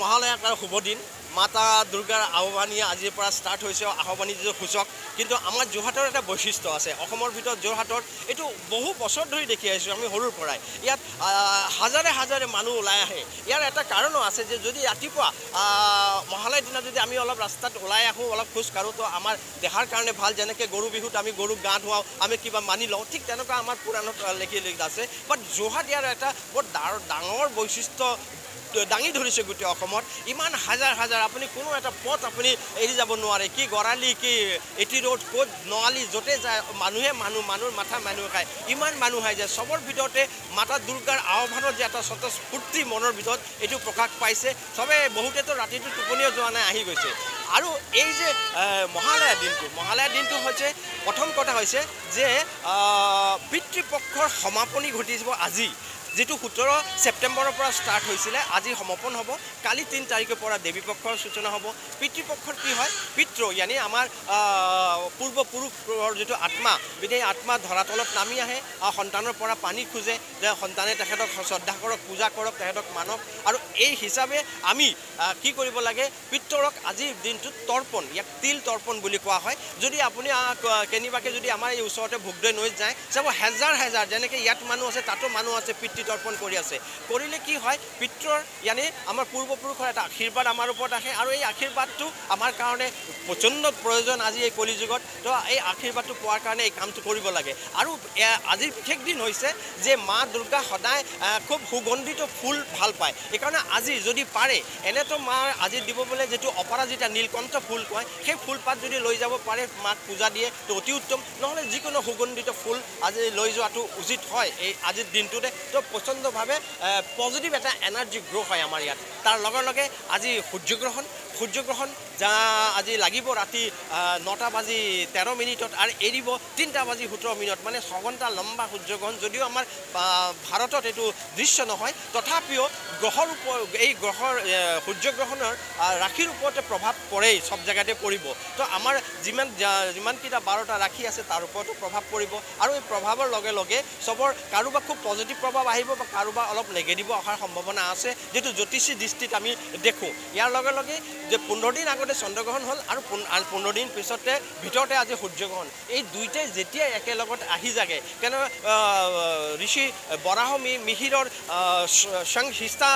মহালয়াৰ শুভ দিন মাতা দুৰ্গাৰ আহ্বানী আজিৰ পৰা ষ্টাৰ্ট হৈছে আহ্বানী যিটো সূচক কিন্তু আমাৰ যোৰহাটৰ এটা বৈশিষ্ট্য আছে অসমৰ ভিতৰত যোৰহাটৰ এইটো বহু বছৰ ধৰি দেখি আহিছোঁ আমি সৰুৰ পৰাই ইয়াত হাজাৰে হাজাৰে মানুহ ওলাই আহে ইয়াৰ এটা কাৰণো আছে যে যদি ৰাতিপুৱা মহালয়াৰ দিনা যদি আমি অলপ ৰাস্তাত ওলাই আহোঁ অলপ খোজ কাঢ়োঁ তো আমাৰ দেহাৰ কাৰণে ভাল যেনেকৈ গৰু বিহুত আমি গৰুক গা ধুৱাওঁ আমি কিবা মানি লওঁ ঠিক তেনেকুৱা আমাৰ পুৰাণত লিখি আছে বাট যোৰহাট ইয়াৰ এটা বৰ ডাঙৰ বৈশিষ্ট্য দাঙি ধৰিছে গোটেই অসমত ইমান হাজাৰ হাজাৰ আপুনি কোনো এটা পথ আপুনি এৰি যাব নোৱাৰে কি গৰালি কি এটি ৰোড ক'ত নৱালি য'তে যায় মানুহৰ মাথা মানুহ খায় ইমান মানুহ আহে যে চবৰ ভিতৰতে মাতা দুৰ্গাৰ আহ্বানত যে এটা স্বতঃস্ফূৰ্তি মনৰ ভিতৰত এইটো প্ৰকাশ পাইছে চবে বহুতেতো ৰাতিটো টোপনিও যোৱা নাই আহি গৈছে আৰু এই যে মহালয়া দিনটো হৈছে প্ৰথম কথা হৈছে যে পিতৃপক্ষৰ সমাপনী ঘটিব আজি যেটো 17 সেপ্টেম্বৰৰ পৰা ষ্টাৰ্ট হৈছিলে আজি সমাপন হ'ব কালি 3 তাৰিখৰ পৰা দেৱী পক্ষৰ সূচনা হ'ব পিতৃপক্ষৰ কি হয় পিতৃ यानी আমাৰ পূৰ্বপুৰুষৰ যেটো আত্মা বিদেই আত্মা ধৰাতলত নামি আহে সন্তানৰ পৰা পানী খুজে যে সন্তানে তেখেতক শ্ৰদ্ধা কৰক পূজা কৰক তেখেতক মানক আৰু এই হিচাপে আমি কি কৰিব লাগে পিতৃক আজিৰ দিনটো তৰ্পণ ইয়াক তিল তৰ্পণ বুলি কোৱা হয় যদি আপুনি কেনিবাকে যদি আমাৰ এই ওচৰতে ভোগদৈ নৈ যায় সব হাজাৰ হাজাৰ যেনেকৈ ইয়াত মানুহ আছে তাতো মানুহ আছে পিতৃ তৰ্পণ কৰি আছে কৰিলে কি হয় পিতৃৰ यानी আমাৰ পূৰ্বপুৰুষৰ এটা আশীৰ্বাদ আমাৰ ওপৰত আহে আৰু এই আশীৰ্বাদটো আমাৰ কাৰণে প্ৰচণ্ড প্ৰয়োজন আজি এই কলিযুগত তো এই আশীৰ্বাদটো পোৱাৰ কাৰণে এই কামটো কৰিব লাগে আৰু আজিৰ বিশেষ দিন হৈছে যে মা দুৰ্গা সদায় খুব সুগন্ধিত ফুল ভাল পায় এইকাৰণে আজি যদি পাৰে এনেতো মা আজি দিব বলে যেটো অপৰাজিতা নীলকণ্ঠ ফুল কয় সেই ফুলপাত যদি লৈ যাব পাৰে মাক পূজা দিয়ে তো অতি উত্তম নহলে যিকোনো সুগন্ধিত ফুল আজি লৈ যোৱাটো উচিত হয় এই আজিৰ দিনটোতে তো প্ৰচণ্ডভাৱে পজিটিভ এটা এনাৰ্জি গ্ৰো হয় আমাৰ ইয়াত তাৰ লগে লগে আজি সূৰ্যগ্ৰহণ যা আজি লাগিব ৰাতি 9:13 আৰু এৰিব 3:17 মানে 6 ঘণ্টা লম্বা সূৰ্যগ্ৰহণ যদিও আমাৰ ভাৰতত এইটো দৃশ্য নহয় তথাপিও গ্ৰহৰ এই গ্ৰহৰ সূৰ্যগ্ৰহণৰ ৰাশিৰ ওপৰতে প্ৰভাৱ পৰে সব জায়গাতে পৰিব তো আমাৰ যিমান কিটা 12টা ৰাশি আছে তাৰ ওপৰতো প্ৰভাৱ পৰিব আৰু এই প্ৰভাৱৰ লগে লগে সবৰ কাৰোবাক খুব পজিটিভ প্ৰভাৱ আহিব বা কাৰোবাক অলপ নেগেটিভ অহাৰ সম্ভাৱনা আছে যেটো জ্যোতিষী দৃষ্টিত আমি দেখো ইয়াৰ লগে লগে যে 15 দিন আগতে চন্দ্ৰগ্ৰহণ হল আৰু 15 দিন পিছতে ভিতৰতে আজি সূৰ্যগ্ৰহণ এই দুইটাই যেতিয়া একেলগত আহি যাগে কেন ঋষি বৰাহ মিহিৰৰ সংহিতা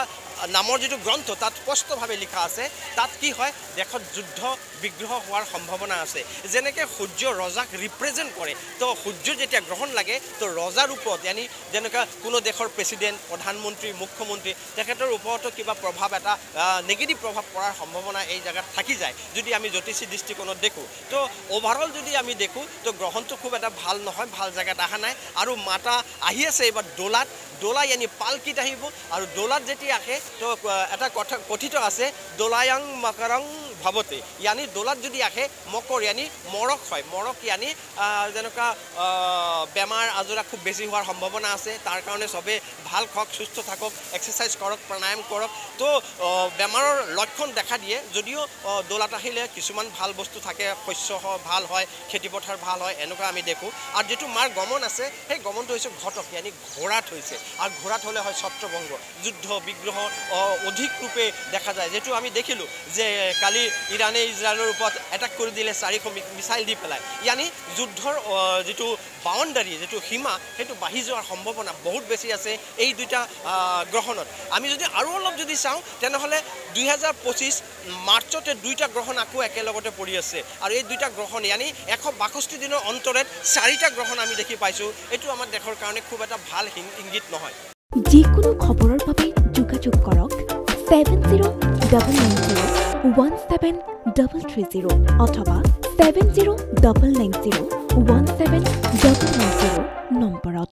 নামৰ যেটো গ্ৰন্থ তাত স্পষ্টভাৱে লিখা আছে তাত কি হয় দেখত যুদ্ধ বিগ্ৰহ হোৱাৰ সম্ভাৱনা আছে যেনেকৈ সূৰ্য ৰজাক ৰিপ্ৰেজেন্ট কৰে তো সূৰ্য যেতিয়া গ্ৰহণ লাগে তো ৰজাৰ ওপৰত यानी যেনেকৈ কোনো দেশৰ প্ৰেসিডেন্ট প্ৰধানমন্ত্ৰী মুখ্যমন্ত্ৰী তেখেতৰ ওপৰতো কিবা প্ৰভাৱ এটা নেগেটিভ প্ৰভাৱ পৰাৰ সম্ভাৱনা এই জায়গাত থাকি যায় যদি আমি জ্যোতিষী দৃষ্টিকোণত দেখো তো ওভাৰঅল যদি আমি দেখো তো গ্ৰহণটো খুব এটা ভাল নহয় ভাল জায়গাত আহা নাই আৰু মাতা আহি আছে এবাৰ দোলা यानी পালকিত আহিব আৰু দোলাত যেতিয়া আহে তো এটা কথা কথিত আছে দোলায়ং মকৰং ভাবতে यानी দোলাত যদি আহে মকৰ यानी মৰক হয় মৰক यानी যেনেকা বেমাৰ আজৰা খুব বেছি হোৱাৰ সম্ভাৱনা আছে তাৰ কাৰণে সবে ভাল খক সুস্থ থাকক এক্সাৰসাইজ কৰক প্ৰাণায়াম কৰক তো বেমাৰৰ লক্ষণ দেখা দিয়ে যদিও দোলাত আহিলে কিছুমান ভাল বস্তু থাকে শস্য ভাল হয় খেতিপথাৰ ভাল হয় এনেকুৱা আমি দেখো আৰু যেটো মাৰ গমন আছে সেই গমনটো হৈছে ঘটক यानी ঘোঁৰাত হৈছে আৰু ঘোঁৰাত হলে হয় ছত্ৰভঙ্গ যুদ্ধ বিগ্ৰহ অধিক ৰূপে দেখা যায় যেটো আমি দেখিলো যে কালি ইৰানে ইজৰাইলৰ ওপৰত এটাক কৰি দিলে 400 মিসাইল দি পেলাই यानी যুদ্ধৰ যেটো বাউন্ডাৰী যেটো সীমা হেতু বাহি যোৱাৰ সম্ভাৱনা বহুত বেছি আছে এই দুটা গ্ৰহণত আমি যদি আৰু অলপ যদি চাও তেনেহলে 2025 মাৰ্চতে দুইটা গ্ৰহণ আকো একেলগতে পৰি আছে আৰু এই দুইটা গ্ৰহণ यानी 162 দিনৰ অন্তৰত 4টা গ্ৰহণ আমি দেখি পাইছো এটো আমাৰ দেশৰ কাৰণে খুব এটা ভাল ইংগিত নহয় যিকোনো খবৰৰ বাবে যোগাযোগ কৰক 7099017330 অথবা 7099017390 নম্বৰত